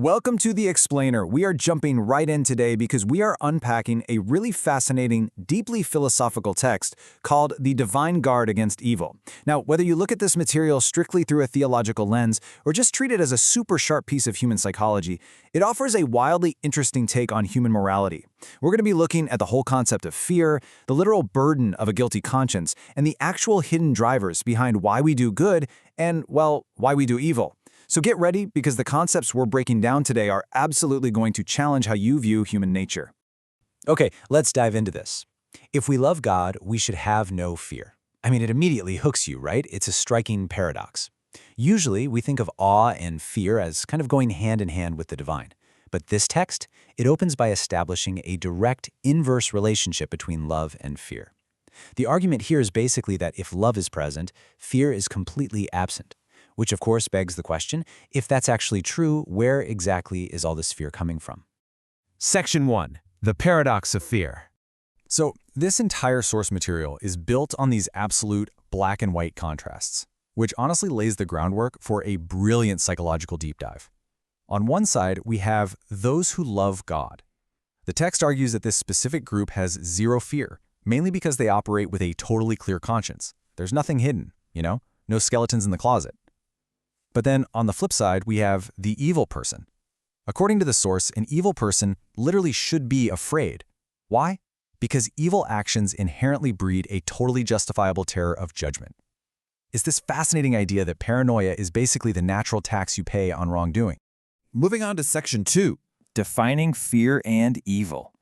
Welcome to The Explainer. We are jumping right in today because we are unpacking a really fascinating, deeply philosophical text called The Divine Guard Against Evil. Now, whether you look at this material strictly through a theological lens or just treat it as a super sharp piece of human psychology, it offers a wildly interesting take on human morality. We're going to be looking at the whole concept of fear, the literal burden of a guilty conscience, and the actual hidden drivers behind why we do good and, well, why we do evil. So get ready because the concepts we're breaking down today are absolutely going to challenge how you view human nature. Okay, let's dive into this. If we love God, we should have no fear. I mean, it immediately hooks you, right? It's a striking paradox. Usually, we think of awe and fear as kind of going hand in hand with the divine. But this text, it opens by establishing a direct, inverse relationship between love and fear. The argument here is basically that if love is present, fear is completely absent. Which of course begs the question, if that's actually true, where exactly is all this fear coming from? Section 1. The Paradox of Fear. So this entire source material is built on these absolute black and white contrasts, which honestly lays the groundwork for a brilliant psychological deep dive. On one side, we have those who love God. The text argues that this specific group has zero fear, mainly because they operate with a totally clear conscience. There's nothing hidden, no skeletons in the closet. But then, on the flip side, we have the evil person. According to the source, an evil person literally should be afraid. Why? Because evil actions inherently breed a totally justifiable terror of judgment. It's this fascinating idea that paranoia is basically the natural tax you pay on wrongdoing. Moving on to Section 2, Defining Fear and Evil.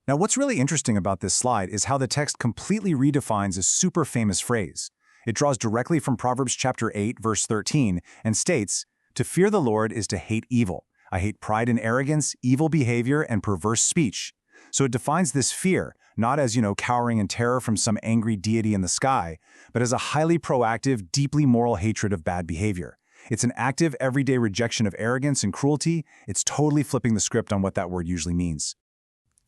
Now, what's really interesting about this slide is how the text completely redefines a super famous phrase. It draws directly from Proverbs chapter 8, verse 13, and states, "To fear the Lord is to hate evil. I hate pride and arrogance, evil behavior, and perverse speech." So it defines this fear, not as, cowering in terror from some angry deity in the sky, but as a highly proactive, deeply moral hatred of bad behavior. It's an active, everyday rejection of arrogance and cruelty. It's totally flipping the script on what that word usually means.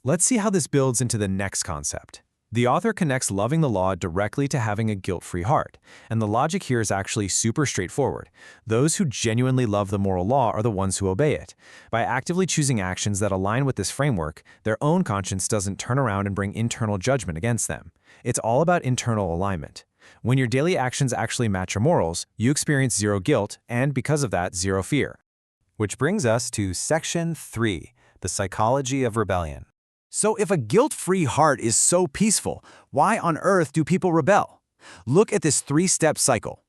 Let's see how this builds into the next concept. The author connects loving the law directly to having a guilt-free heart, and the logic here is actually super straightforward. Those who genuinely love the moral law are the ones who obey it. By actively choosing actions that align with this framework, their own conscience doesn't turn around and bring internal judgment against them. It's all about internal alignment. When your daily actions actually match your morals, you experience zero guilt, and because of that, zero fear. Which brings us to Section 3, the psychology of rebellion. So if a guilt-free heart is so peaceful, why on earth do people rebel? Look at this three-step cycle.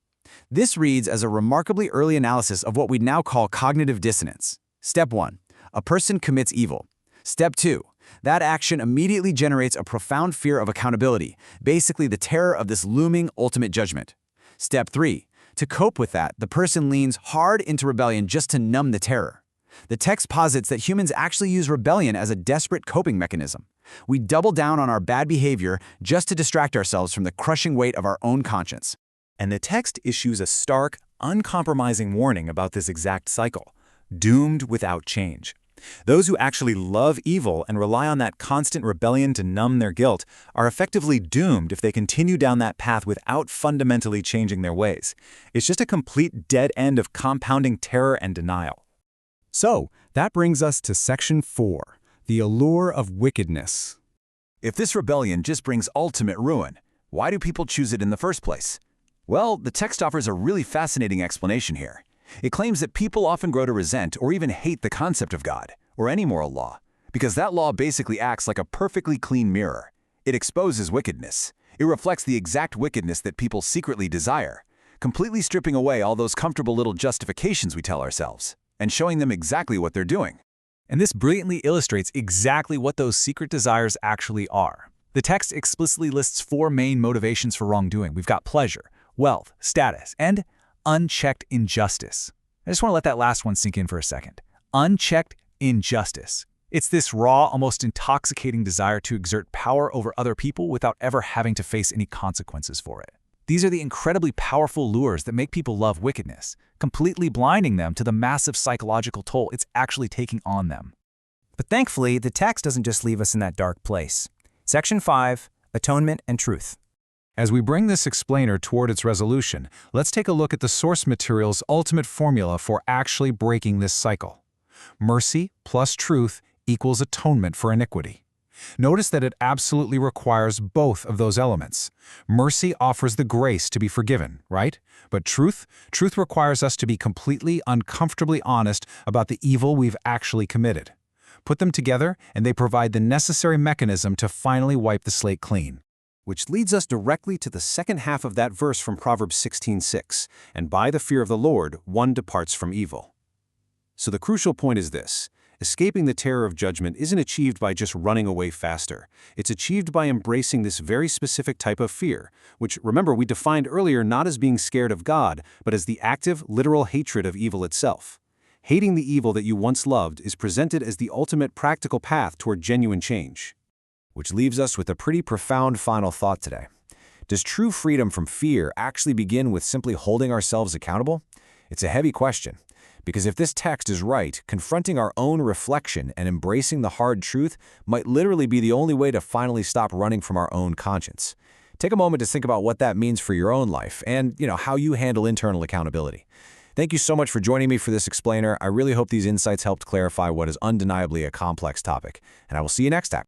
This reads as a remarkably early analysis of what we now call cognitive dissonance. Step 1. A person commits evil. Step 2. That action immediately generates a profound fear of accountability, basically the terror of this looming ultimate judgment. Step 3. To cope with that, the person leans hard into rebellion just to numb the terror. The text posits that humans actually use rebellion as a desperate coping mechanism. We double down on our bad behavior just to distract ourselves from the crushing weight of our own conscience. And the text issues a stark, uncompromising warning about this exact cycle: doomed without change. Those who actually love evil and rely on that constant rebellion to numb their guilt are effectively doomed if they continue down that path without fundamentally changing their ways. It's just a complete dead end of compounding terror and denial. So, that brings us to Section 4, the allure of wickedness. If this rebellion just brings ultimate ruin, why do people choose it in the first place? Well, the text offers a really fascinating explanation here. It claims that people often grow to resent or even hate the concept of God, or any moral law, because that law basically acts like a perfectly clean mirror. It exposes wickedness. It reflects the exact wickedness that people secretly desire, completely stripping away all those comfortable little justifications we tell ourselves, and showing them exactly what they're doing. And this brilliantly illustrates exactly what those secret desires actually are. The text explicitly lists 4 main motivations for wrongdoing. We've got pleasure, wealth, status, and unchecked injustice. I just want to let that last one sink in for a second. Unchecked injustice. It's this raw, almost intoxicating desire to exert power over other people without ever having to face any consequences for it. These are the incredibly powerful lures that make people love wickedness, completely blinding them to the massive psychological toll it's actually taking on them. But thankfully, the text doesn't just leave us in that dark place. Section 5, Atonement and Truth. As we bring this explainer toward its resolution, let's take a look at the source material's ultimate formula for actually breaking this cycle. Mercy plus truth equals atonement for iniquity. Notice that it absolutely requires both of those elements. Mercy offers the grace to be forgiven, right? But truth requires us to be completely, uncomfortably honest about the evil we've actually committed. Put them together, and they provide the necessary mechanism to finally wipe the slate clean. Which leads us directly to the second half of that verse from Proverbs 16:6, and by the fear of the Lord, one departs from evil. So the crucial point is this: escaping the terror of judgment isn't achieved by just running away faster. It's achieved by embracing this very specific type of fear, which, remember, we defined earlier not as being scared of God, but as the active, literal hatred of evil itself. Hating the evil that you once loved is presented as the ultimate practical path toward genuine change. Which leaves us with a pretty profound final thought today. Does true freedom from fear actually begin with simply holding ourselves accountable? It's a heavy question, because if this text is right, confronting our own reflection and embracing the hard truth might literally be the only way to finally stop running from our own conscience. Take a moment to think about what that means for your own life and, how you handle internal accountability. Thank you so much for joining me for this explainer. I really hope these insights helped clarify what is undeniably a complex topic, and I will see you next time.